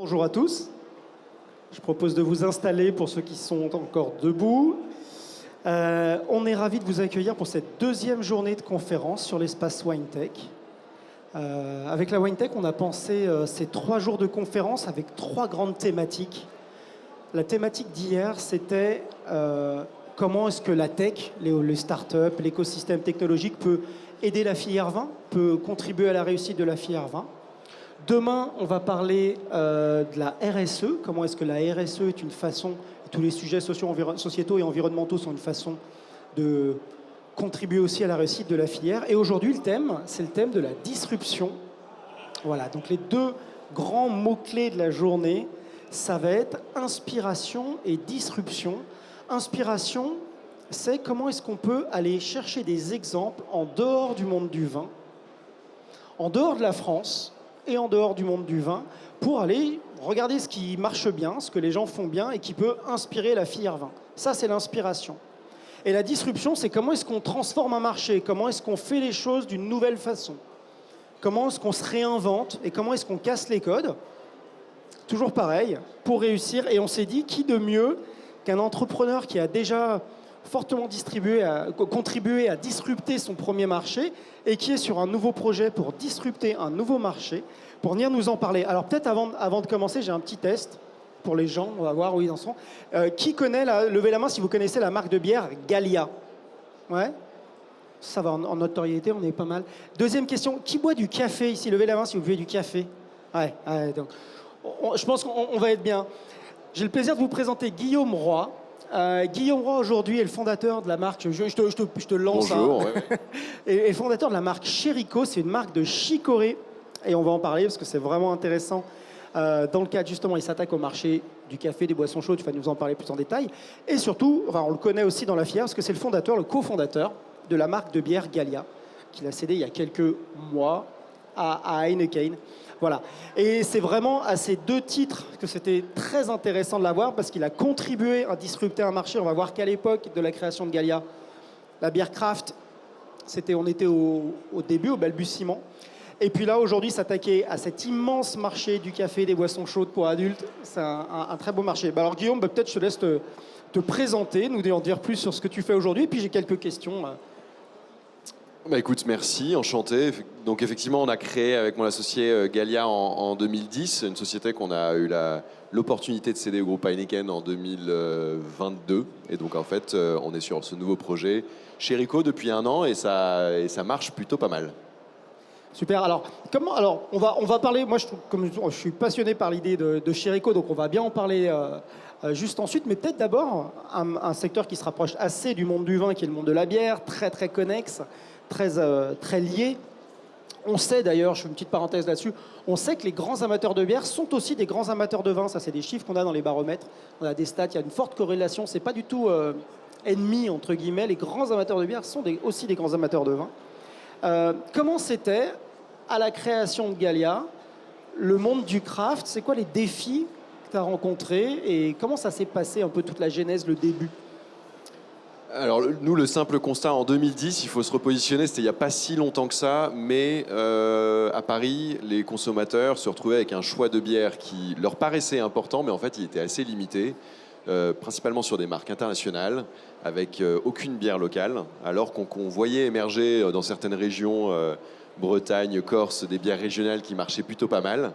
Bonjour à tous. Je propose de vous installer pour ceux qui sont encore debout. On est ravis de vous accueillir pour cette deuxième journée de conférence sur l'espace WineTech. Avec la WineTech, on a pensé ces 3 jours de conférence avec 3 grandes thématiques. La thématique d'hier, c'était comment est-ce que la tech, les startups, l'écosystème technologique peut aider la filière vin, peut contribuer à la réussite de la filière vin. Demain, on va parler de la RSE. Comment est-ce que la RSE est une façon, tous les sujets sociétaux et environnementaux sont une façon de contribuer aussi à la réussite de la filière. Et aujourd'hui, c'est le thème de la disruption. Voilà, donc les 2 grands mots-clés de la journée, ça va être inspiration et disruption. Inspiration, c'est comment est-ce qu'on peut aller chercher des exemples en dehors du monde du vin, en dehors de la France, et en dehors du monde du vin, pour aller regarder ce qui marche bien, ce que les gens font bien et qui peut inspirer la filière vin. Ça, c'est l'inspiration. Et la disruption, c'est comment est-ce qu'on transforme un marché, comment est-ce qu'on fait les choses d'une nouvelle façon, comment est-ce qu'on se réinvente et comment est-ce qu'on casse les codes. Toujours pareil, pour réussir. Et on s'est dit, qui de mieux qu'un entrepreneur qui a déjà fortement contribué à disrupter son premier marché et qui est sur un nouveau projet pour disrupter un nouveau marché, pour venir nous en parler. Alors peut-être avant de commencer, j'ai un petit test pour les gens, on va voir où ils en sont. Qui connaît, levez la main si vous connaissez la marque de bière Gallia. Ouais, ça va en notoriété, on est pas mal. Deuxième question, qui boit du café ici? Levez la main si vous buvez du café. Ouais, donc, je pense qu'on va être bien. J'ai le plaisir de vous présenter Guillaume Roy. Guillaume Roy, aujourd'hui, est le fondateur de la marque... Je te lance. Bonjour. Hein. Ouais. Et le fondateur de la marque Chérico. C'est une marque de chicorée. Et on va en parler parce que c'est vraiment intéressant. Dans le cadre, justement, il s'attaque au marché du café, des boissons chaudes. Tu vas nous en parler plus en détail. Et surtout, on le connaît aussi dans la filière parce que c'est le cofondateur de la marque de bière Gallia, qu'il a cédé il y a quelques mois à Heineken. Voilà. Et c'est vraiment à ces 2 titres que c'était très intéressant de l'avoir parce qu'il a contribué à disrupter un marché. On va voir qu'à l'époque de la création de Gallia, la bière craft, on était au début, au balbutiement. Et puis là, aujourd'hui, s'attaquer à cet immense marché du café, des boissons chaudes pour adultes, c'est un très beau marché. Alors Guillaume, peut-être je te laisse te présenter, nous en dire plus sur ce que tu fais aujourd'hui. Et puis j'ai quelques questions. Écoute, merci, enchanté. Donc effectivement, on a créé avec mon associé Gallia en 2010, une société qu'on a eu l'opportunité de céder au groupe Heineken en 2022. Et donc en fait, on est sur ce nouveau projet Chérico depuis 1 an et ça marche plutôt pas mal. Super. Alors, on va parler. Moi, je suis passionné par l'idée de Chérico, donc on va bien en parler juste ensuite. Mais peut-être d'abord un secteur qui se rapproche assez du monde du vin, qui est le monde de la bière, très très connexe, très lié. On sait d'ailleurs, je fais une petite parenthèse là-dessus, on sait que les grands amateurs de bière sont aussi des grands amateurs de vin. Ça, c'est des chiffres qu'on a dans les baromètres. On a des stats. Il y a une forte corrélation. C'est pas du tout ennemi entre guillemets. Les grands amateurs de bière sont aussi des grands amateurs de vin. Comment c'était, à la création de Gallia, le monde du craft? C'est quoi les défis que tu as rencontrés et comment ça s'est passé un peu toute la genèse, le début? Alors nous, le simple constat en 2010, il faut se repositionner, c'était il n'y a pas si longtemps que ça, mais à Paris, les consommateurs se retrouvaient avec un choix de bière qui leur paraissait important, mais en fait il était assez limité, principalement sur des marques internationales, avec aucune bière locale, alors qu'on voyait émerger dans certaines régions, Bretagne, Corse, des bières régionales qui marchaient plutôt pas mal.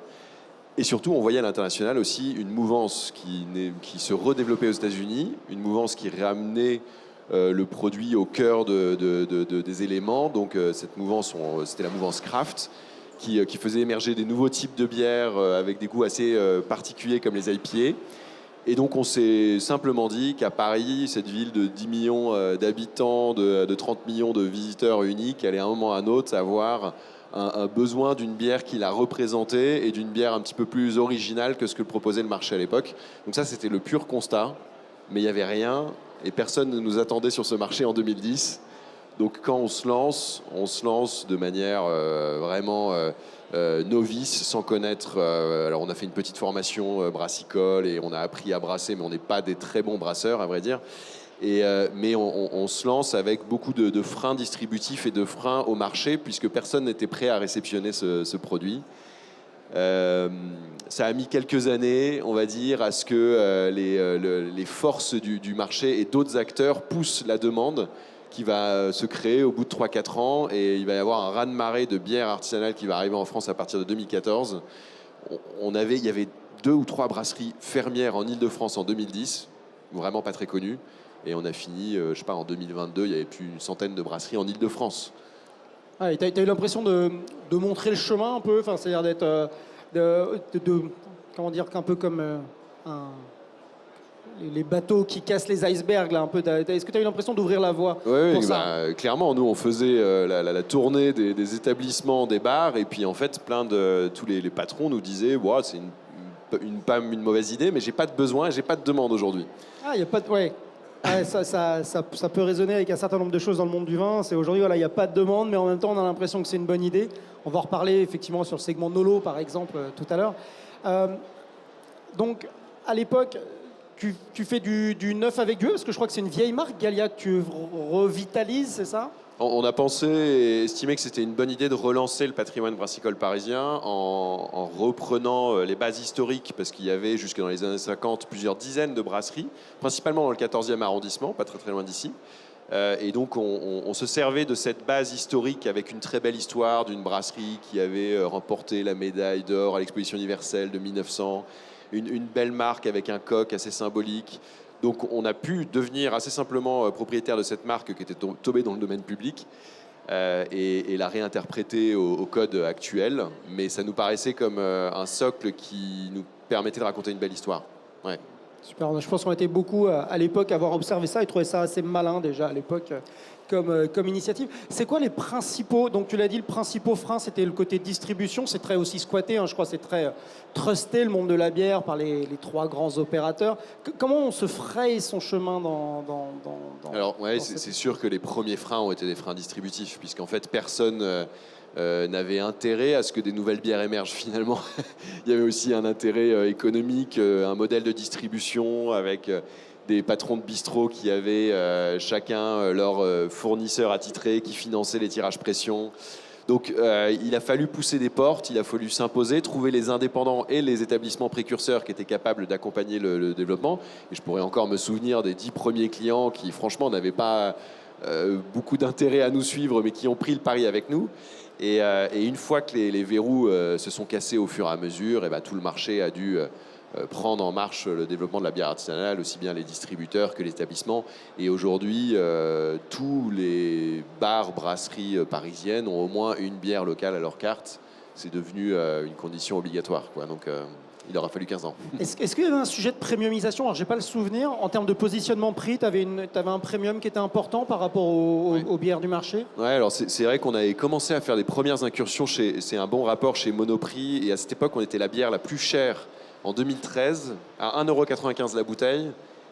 Et surtout, on voyait à l'international aussi une mouvance qui se redéveloppait aux États-Unis, une mouvance qui ramenait le produit au cœur des éléments. Donc cette mouvance, c'était la mouvance craft, qui faisait émerger des nouveaux types de bières avec des goûts assez particuliers comme les IPA. Et donc on s'est simplement dit qu'à Paris, cette ville de 10 millions d'habitants, de 30 millions de visiteurs uniques, allait à un moment ou à un autre avoir un besoin d'une bière qui la représentait et d'une bière un petit peu plus originale que ce que proposait le marché à l'époque. Donc ça, c'était le pur constat, mais il n'y avait rien et personne ne nous attendait sur ce marché en 2010. Donc quand on se lance de manière vraiment novice, sans connaître. Alors on a fait une petite formation brassicole et on a appris à brasser, mais on n'est pas des très bons brasseurs, à vrai dire. Mais on se lance avec beaucoup de freins distributifs et de freins au marché, puisque personne n'était prêt à réceptionner ce produit. Ça a mis quelques années, on va dire, à ce que les forces du marché et d'autres acteurs poussent la demande qui va se créer au bout de 3-4 ans. Et il va y avoir un raz-de-marée de bière artisanale qui va arriver en France à partir de 2014. Il y avait 2 ou 3 brasseries fermières en Île-de-France en 2010, vraiment pas très connues. Et on a fini, je sais pas, en 2022, il y avait plus une centaine de brasseries en Île-de-France. Ah, et t'as eu l'impression de montrer le chemin un peu, enfin, c'est-à-dire d'être, comment dire, qu'un peu comme les bateaux qui cassent les icebergs, là, un peu. Est-ce que tu as eu l'impression d'ouvrir la voie pour ça? Clairement, nous on faisait la tournée des établissements, des bars, et puis en fait, tous les patrons nous disaient, ouais, c'est pas une mauvaise idée, mais j'ai pas de besoin, j'ai pas de demande aujourd'hui. Ah, il y a pas de, ouais. Ouais, ça peut résonner avec un certain nombre de choses dans le monde du vin. C'est aujourd'hui, voilà, il n'y a pas de demande, mais en même temps, on a l'impression que c'est une bonne idée. On va en reparler effectivement sur le segment Nolo, par exemple, tout à l'heure. Donc, à l'époque, tu fais du neuf avec Dieu, parce que je crois que c'est une vieille marque, Gallia, que tu revitalises, c'est ça? On a pensé et estimé que c'était une bonne idée de relancer le patrimoine brassicole parisien en reprenant les bases historiques, parce qu'il y avait jusque dans les années 50 plusieurs dizaines de brasseries, principalement dans le 14e arrondissement, pas très très loin d'ici. Et donc on se servait de cette base historique avec une très belle histoire d'une brasserie qui avait remporté la médaille d'or à l'exposition universelle de 1900, une belle marque avec un coq assez symbolique. Donc on a pu devenir assez simplement propriétaire de cette marque qui était tombée dans le domaine public et la réinterpréter au code actuel. Mais ça nous paraissait comme un socle qui nous permettait de raconter une belle histoire. Ouais. Super, je pense qu'on était beaucoup à l'époque à avoir observé ça et trouvé ça assez malin déjà à l'époque comme initiative. C'est quoi les principaux, donc tu l'as dit, le principal frein c'était le côté distribution, c'est très aussi squatté, hein, je crois c'est très trusté le monde de la bière par les 3 grands opérateurs. Comment on se fraye son chemin Alors ouais, dans c'est sûr que les premiers freins ont été des freins distributifs, puisqu'en fait personne n'avait intérêt à ce que des nouvelles bières émergent finalement. Il y avait aussi un intérêt économique, un modèle de distribution avec des patrons de bistrot qui avaient chacun leur fournisseur attitré qui finançait les tirages pression. Donc il a fallu pousser des portes, il a fallu s'imposer, trouver les indépendants et les établissements précurseurs qui étaient capables d'accompagner le développement. Et je pourrais encore me souvenir des 10 premiers clients qui franchement n'avaient pas beaucoup d'intérêt à nous suivre, mais qui ont pris le pari avec nous. Et une fois que les verrous se sont cassés au fur et à mesure, et tout le marché a dû prendre en marche le développement de la bière artisanale, aussi bien les distributeurs que les établissements. Et aujourd'hui, tous les bars, brasseries parisiennes ont au moins une bière locale à leur carte. C'est devenu une condition obligatoire, quoi. Donc, il aura fallu 15 ans. Est-ce qu'il y avait un sujet de premiumisation? Alors, j'ai pas le souvenir. En termes de positionnement prix, tu avais un premium qui était important par rapport aux bières du marché? Ouais, alors c'est vrai qu'on avait commencé à faire des premières incursions c'est un bon rapport chez Monoprix. Et à cette époque, on était la bière la plus chère en 2013, à 1,95 € la bouteille.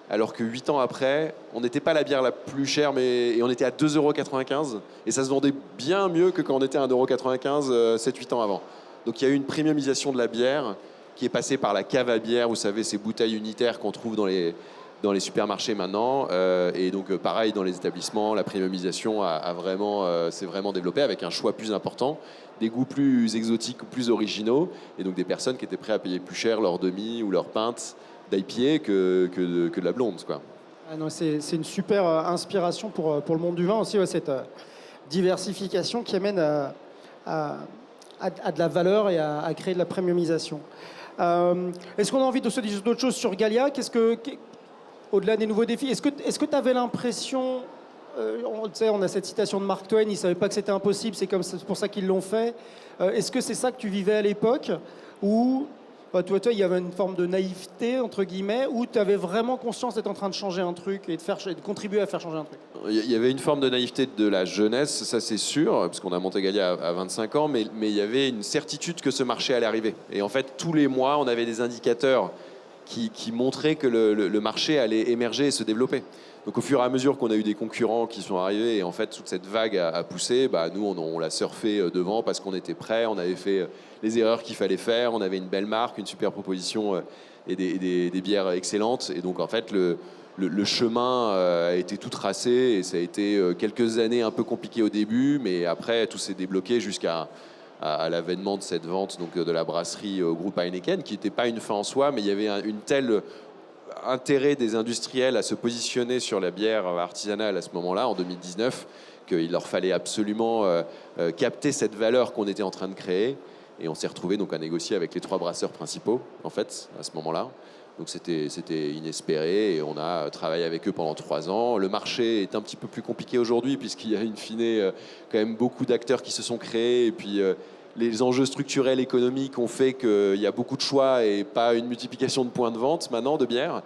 Alors que 8 ans après, on n'était pas la bière la plus chère, et on était à 2,95 €. Et ça se vendait bien mieux que quand on était à 1,95 € 7-8 ans avant. Donc il y a eu une premiumisation de la bière qui est passée par la cave à bière, vous savez, ces bouteilles unitaires qu'on trouve dans les supermarchés maintenant. Et donc pareil, dans les établissements, la premiumisation s'est vraiment développée avec un choix plus important, des goûts plus exotiques ou plus originaux, et donc des personnes qui étaient prêtes à payer plus cher leur demi ou leur pinte d'IPA que de la blonde, quoi. Ah non, c'est une super inspiration pour le monde du vin aussi, ouais, cette diversification qui amène à de la valeur et à créer de la premiumisation. Est-ce qu'on a envie de se dire d'autres choses sur Gallia? Au-delà des nouveaux défis, est-ce que tu avais l'impression, on a cette citation de Mark Twain, il ne savait pas que c'était impossible, c'est pour ça qu'ils l'ont fait. Est-ce que c'est ça que tu vivais à l'époque? Ou toi, il y avait une forme de naïveté, entre guillemets, ou tu avais vraiment conscience d'être en train de changer un truc et de contribuer à faire changer un truc? Il y avait une forme de naïveté de la jeunesse, ça c'est sûr, parce qu'on a monté Gallia à 25 ans, mais il y avait une certitude que ce marché allait arriver. Et en fait, tous les mois, on avait des indicateurs qui montraient que le marché allait émerger et se développer. Donc au fur et à mesure qu'on a eu des concurrents qui sont arrivés, et en fait toute cette vague a poussé, nous on l'a surfé devant parce qu'on était prêts, on avait fait les erreurs qu'il fallait faire, on avait une belle marque, une super proposition et des bières excellentes. Et donc en fait le chemin a été tout tracé, et ça a été quelques années un peu compliqué au début, mais après tout s'est débloqué jusqu'à à l'avènement de cette vente donc, de la brasserie au groupe Heineken, qui n'était pas une fin en soi, mais il y avait une telle intérêt des industriels à se positionner sur la bière artisanale à ce moment-là, en 2019, qu'il leur fallait absolument capter cette valeur qu'on était en train de créer. Et on s'est retrouvé donc à négocier avec les 3 brasseurs principaux, en fait, à ce moment-là. Donc c'était inespéré et on a travaillé avec eux pendant 3 ans. Le marché est un petit peu plus compliqué aujourd'hui puisqu'il y a in fine quand même beaucoup d'acteurs qui se sont créés et puis les enjeux structurels économiques ont fait qu'il y a beaucoup de choix et pas une multiplication de points de vente maintenant de bière.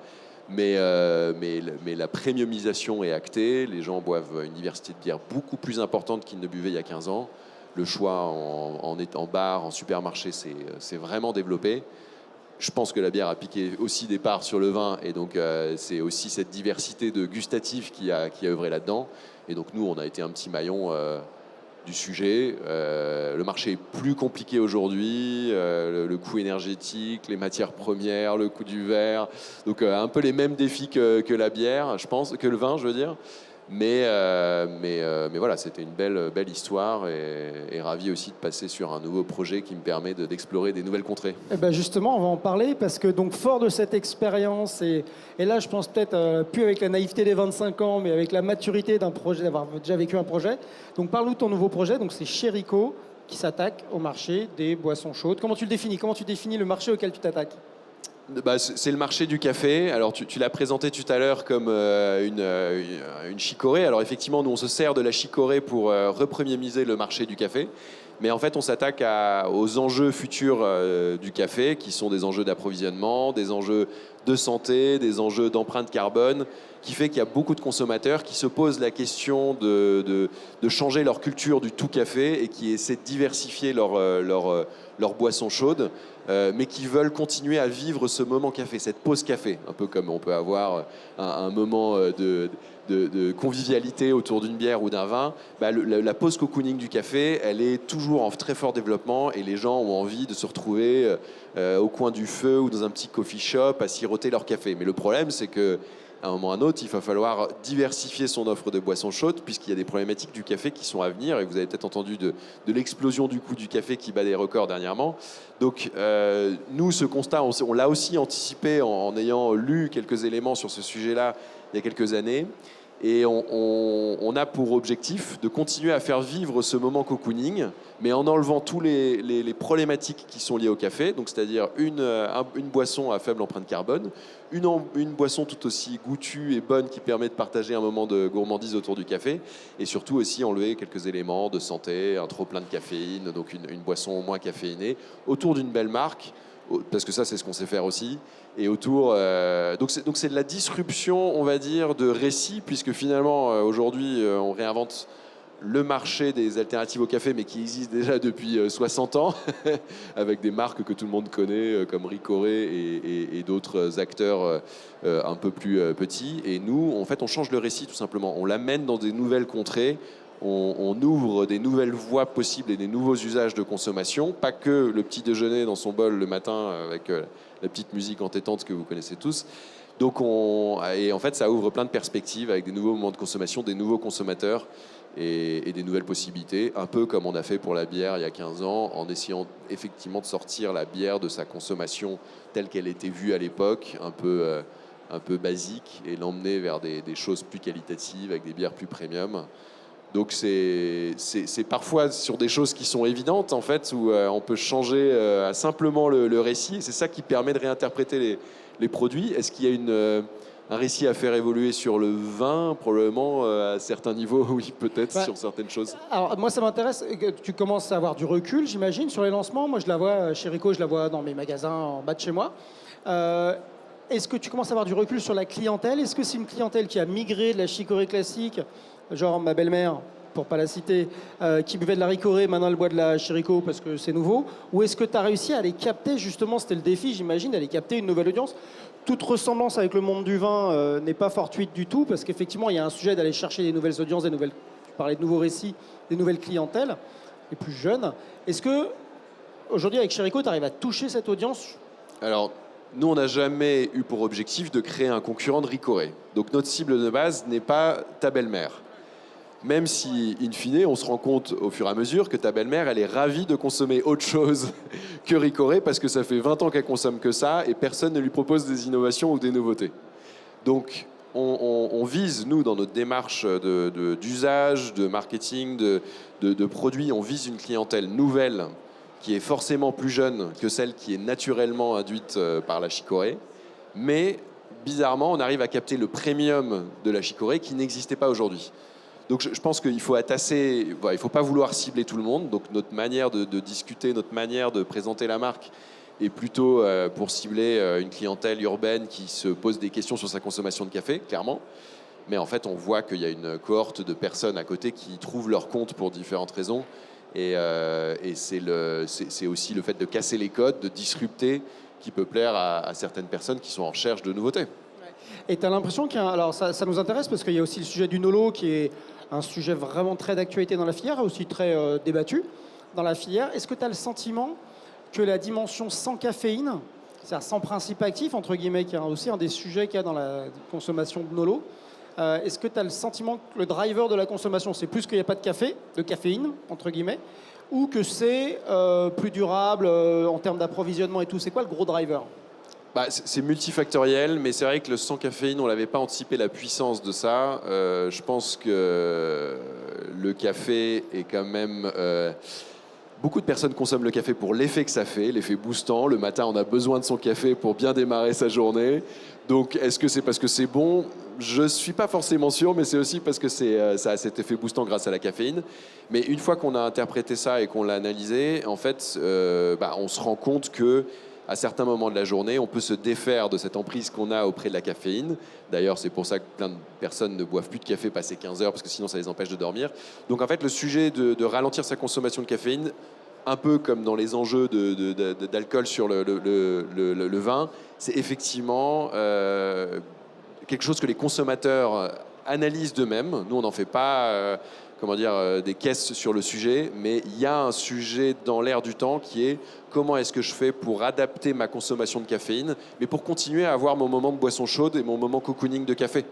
Mais la premiumisation est actée. Les gens boivent une diversité de bières beaucoup plus importante qu'ils ne buvaient il y a 15 ans. Le choix en bar, en supermarché, c'est vraiment développé. Je pense que la bière a piqué aussi des parts sur le vin et donc c'est aussi cette diversité de gustatifs qui a œuvré là-dedans. Et donc nous, on a été un petit maillon du sujet. Le marché est plus compliqué aujourd'hui, le coût énergétique, les matières premières, le coût du verre. Donc un peu les mêmes défis que la bière, je pense, que le vin, je veux dire. Mais voilà, c'était une belle histoire et ravi aussi de passer sur un nouveau projet qui me permet d'explorer des nouvelles contrées. Eh ben justement, on va en parler parce que donc fort de cette expérience et là je pense peut-être plus avec la naïveté des 25 ans mais avec la maturité d'un projet, d'avoir déjà vécu un projet. Donc parle-nous de ton nouveau projet, donc c'est Chérico qui s'attaque au marché des boissons chaudes. Comment tu le définis? Comment tu définis le marché auquel tu t'attaques? C'est le marché du café. Alors, tu l'as présenté tout à l'heure comme une chicorée. Alors, effectivement, nous, on se sert de la chicorée pour repremiumiser le marché du café. Mais en fait, on s'attaque aux enjeux futurs du café, qui sont des enjeux d'approvisionnement, des enjeux de santé, des enjeux d'empreinte carbone, qui fait qu'il y a beaucoup de consommateurs qui se posent la question de changer leur culture du tout café et qui essaient de diversifier leur boisson chaude. Mais qui veulent continuer à vivre ce moment café, cette pause café, un peu comme on peut avoir un moment de convivialité autour d'une bière ou d'un vin. La pause cocooning du café, elle est toujours en très fort développement et les gens ont envie de se retrouver au coin du feu ou dans un petit coffee shop à siroter leur café. Mais le problème, c'est que à un moment ou à un autre, il va falloir diversifier son offre de boissons chaudes puisqu'il y a des problématiques du café qui sont à venir et vous avez peut-être entendu de l'explosion du coût du café qui bat des records dernièrement. Donc nous, ce constat, on l'a aussi anticipé en ayant lu quelques éléments sur ce sujet-là il y a quelques années. Et on a pour objectif de continuer à faire vivre ce moment cocooning, mais en enlevant tous les problématiques qui sont liées au café, donc c'est-à-dire une boisson à faible empreinte carbone, une boisson tout aussi goûtue et bonne qui permet de partager un moment de gourmandise autour du café, et surtout aussi enlever quelques éléments de santé, un trop plein de caféine, donc une boisson moins caféinée, autour d'une belle marque, parce que ça, c'est ce qu'on sait faire aussi. Et autour, donc c'est de la disruption, on va dire, de récits, puisque finalement, aujourd'hui, on réinvente le marché des alternatives au café, mais qui existe déjà depuis 60 ans, avec des marques que tout le monde connaît, comme Ricoré et d'autres acteurs un peu plus petits. Et nous, en fait, on change le récit, tout simplement. On l'amène dans des nouvelles contrées. On ouvre des nouvelles voies possibles et des nouveaux usages de consommation. Pas que le petit déjeuner dans son bol le matin avec la petite musique entêtante que vous connaissez tous. Donc et en fait, ça ouvre plein de perspectives avec des nouveaux moments de consommation, des nouveaux consommateurs et des nouvelles possibilités. Un peu comme on a fait pour la bière il y a 15 ans, en essayant effectivement de sortir la bière de sa consommation telle qu'elle était vue à l'époque, un peu basique, et l'emmener vers des choses plus qualitatives avec des bières plus premium. Donc c'est parfois sur des choses qui sont évidentes en fait où on peut changer simplement le récit et c'est ça qui permet de réinterpréter les produits. Est-ce qu'il y a un récit à faire évoluer sur le vin? Probablement à certains niveaux, oui, peut-être sur certaines choses. Alors moi ça m'intéresse, que tu commences à avoir du recul j'imagine sur les lancements. Moi je la vois chez Rico, je la vois dans mes magasins en bas de chez moi. Est-ce que tu commences à avoir du recul sur la clientèle? Est-ce que c'est une clientèle qui a migré de la chicorée classique, genre ma belle-mère, pour pas la citer, qui buvait de la Ricoré, maintenant elle boit de la Chérico parce que c'est nouveau? Ou est-ce que tu as réussi à les capter, justement, c'était le défi, j'imagine, d'aller capter une nouvelle audience? Toute ressemblance avec le monde du vin n'est pas fortuite du tout, parce qu'effectivement, il y a un sujet d'aller chercher des nouvelles audiences, tu parlais de nouveaux récits, des nouvelles clientèles, les plus jeunes. Est-ce que, aujourd'hui, avec Chérico, tu arrives à toucher cette audience? Alors, nous, on n'a jamais eu pour objectif de créer un concurrent de Ricoré. Donc notre cible de base n'est pas ta belle-mère. Même si, in fine, on se rend compte au fur et à mesure que ta belle-mère, elle est ravie de consommer autre chose que Ricoré parce que ça fait 20 ans qu'elle consomme que ça et personne ne lui propose des innovations ou des nouveautés. Donc, on vise, nous, dans notre démarche d'usage, de marketing, de produits, on vise une clientèle nouvelle qui est forcément plus jeune que celle qui est naturellement induite par la chicorée. Mais, bizarrement, on arrive à capter le premium de la chicorée qui n'existait pas aujourd'hui. Donc je pense qu'il faut être assez... Voilà, il ne faut pas vouloir cibler tout le monde. Donc notre manière de discuter, notre manière de présenter la marque est plutôt pour cibler une clientèle urbaine qui se pose des questions sur sa consommation de café, clairement. Mais en fait, on voit qu'il y a une cohorte de personnes à côté qui trouvent leur compte pour différentes raisons. Et c'est aussi le fait de casser les codes, de disrupter, qui peut plaire à certaines personnes qui sont en recherche de nouveautés. Et tu as l'impression qu'il y a... Alors ça nous intéresse parce qu'il y a aussi le sujet du Nolo qui est un sujet vraiment très d'actualité dans la filière, aussi très débattu dans la filière. Est-ce que tu as le sentiment que la dimension sans caféine, c'est-à-dire sans principe actif, entre guillemets, qui est aussi un des sujets qu'il y a dans la consommation de Nolo, est-ce que tu as le sentiment que le driver de la consommation, c'est plus qu'il n'y a pas de café, de caféine, entre guillemets, ou que c'est plus durable en termes d'approvisionnement et tout? C'est quoi le gros driver? C'est multifactoriel, mais c'est vrai que le sans caféine, on n'avait pas anticipé la puissance de ça. Je pense que le café est quand même... beaucoup de personnes consomment le café pour l'effet que ça fait, l'effet boostant. Le matin, on a besoin de son café pour bien démarrer sa journée. Donc, est-ce que c'est parce que c'est bon? Je ne suis pas forcément sûr, mais c'est aussi parce que ça a cet effet boostant grâce à la caféine. Mais une fois qu'on a interprété ça et qu'on l'a analysé, en fait, on se rend compte que à certains moments de la journée, on peut se défaire de cette emprise qu'on a auprès de la caféine. D'ailleurs, c'est pour ça que plein de personnes ne boivent plus de café passé 15 heures, parce que sinon ça les empêche de dormir. Donc en fait, le sujet de ralentir sa consommation de caféine, un peu comme dans les enjeux d'alcool sur le vin, c'est effectivement quelque chose que les consommateurs analysent d'eux-mêmes. Nous, on n'en fait pas des caisses sur le sujet, mais il y a un sujet dans l'air du temps qui est comment est-ce que je fais pour adapter ma consommation de caféine, mais pour continuer à avoir mon moment de boisson chaude et mon moment cocooning de café.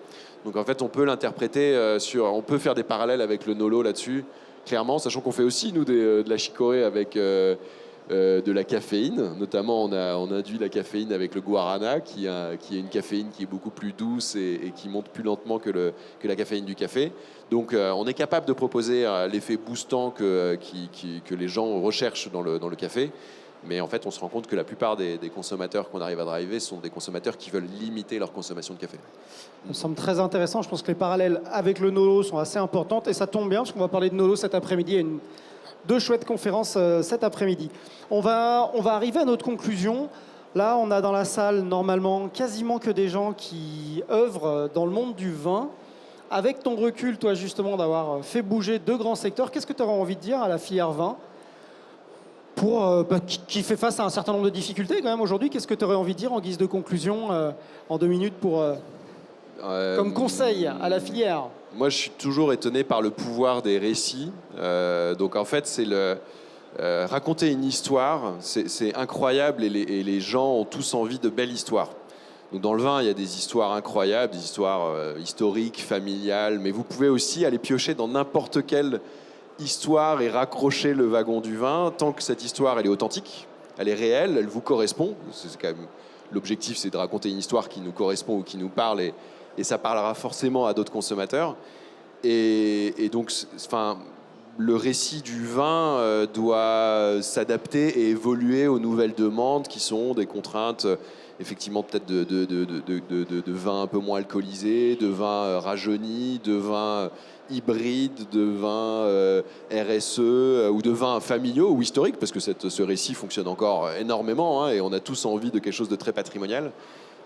Donc en fait, on peut l'interpréter on peut faire des parallèles avec le Nolo là-dessus, clairement, sachant qu'on fait aussi, nous, de la chicorée avec de la caféine. Notamment, on induit la caféine avec le guarana, qui est une caféine qui est beaucoup plus douce et qui monte plus lentement que la caféine du café. Donc, on est capable de proposer l'effet boostant que les gens recherchent dans le café. Mais en fait, on se rend compte que la plupart des consommateurs qu'on arrive à driver sont des consommateurs qui veulent limiter leur consommation de café. Ça me semble très intéressant. Je pense que les parallèles avec le Nolo sont assez importantes. Et ça tombe bien, parce qu'on va parler de Nolo cet après-midi. Il y a deux chouettes conférences cet après-midi. On va arriver à notre conclusion. Là, on a dans la salle, normalement, quasiment que des gens qui œuvrent dans le monde du vin. Avec ton recul, toi, justement, d'avoir fait bouger deux grands secteurs, qu'est-ce que tu aurais envie de dire à la filière vin qui fait face à un certain nombre de difficultés quand même aujourd'hui? Qu'est-ce que tu aurais envie de dire en guise de conclusion en 2 minutes comme conseil à la filière? Moi, je suis toujours étonné par le pouvoir des récits. Donc en fait, c'est raconter une histoire, c'est incroyable et les gens ont tous envie de belles histoires. Donc dans le vin, il y a des histoires incroyables, des histoires historiques, familiales, mais vous pouvez aussi aller piocher dans n'importe quelle histoire et raccrocher le wagon du vin tant que cette histoire elle est authentique, elle est réelle, elle vous correspond. C'est quand même l'objectif, c'est de raconter une histoire qui nous correspond ou qui nous parle et ça parlera forcément à d'autres consommateurs. Et donc, le récit du vin doit s'adapter et évoluer aux nouvelles demandes qui sont des contraintes effectivement peut-être de vin un peu moins alcoolisé, de vin rajeuni, de vin hybride, de vin RSE ou de vins familiaux ou historiques, parce que ce récit fonctionne encore énormément et on a tous envie de quelque chose de très patrimonial.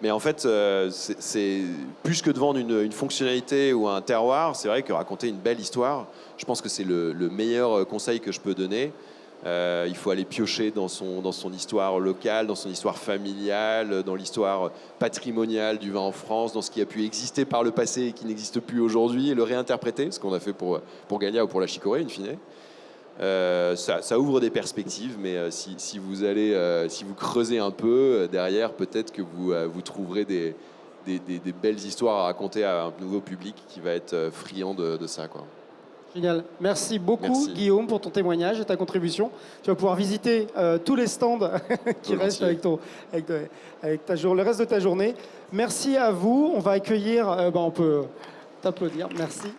Mais en fait, c'est plus que de vendre une fonctionnalité ou un terroir, c'est vrai que raconter une belle histoire, je pense que c'est le meilleur conseil que je peux donner. Il faut aller piocher dans son histoire locale, dans son histoire familiale, dans l'histoire patrimoniale du vin en France, dans ce qui a pu exister par le passé et qui n'existe plus aujourd'hui, et le réinterpréter, ce qu'on a fait pour Gallia ou pour la Chicorée, in fine. Ça ouvre des perspectives, mais si vous creusez un peu derrière, peut-être que vous trouverez des belles histoires à raconter à un nouveau public qui va être friand de ça, quoi. Génial. Merci beaucoup, Merci. Guillaume, pour ton témoignage et ta contribution. Tu vas pouvoir visiter tous les stands qui restent avec, le reste de ta journée. Merci à vous. On va accueillir, on peut t'applaudir. Merci.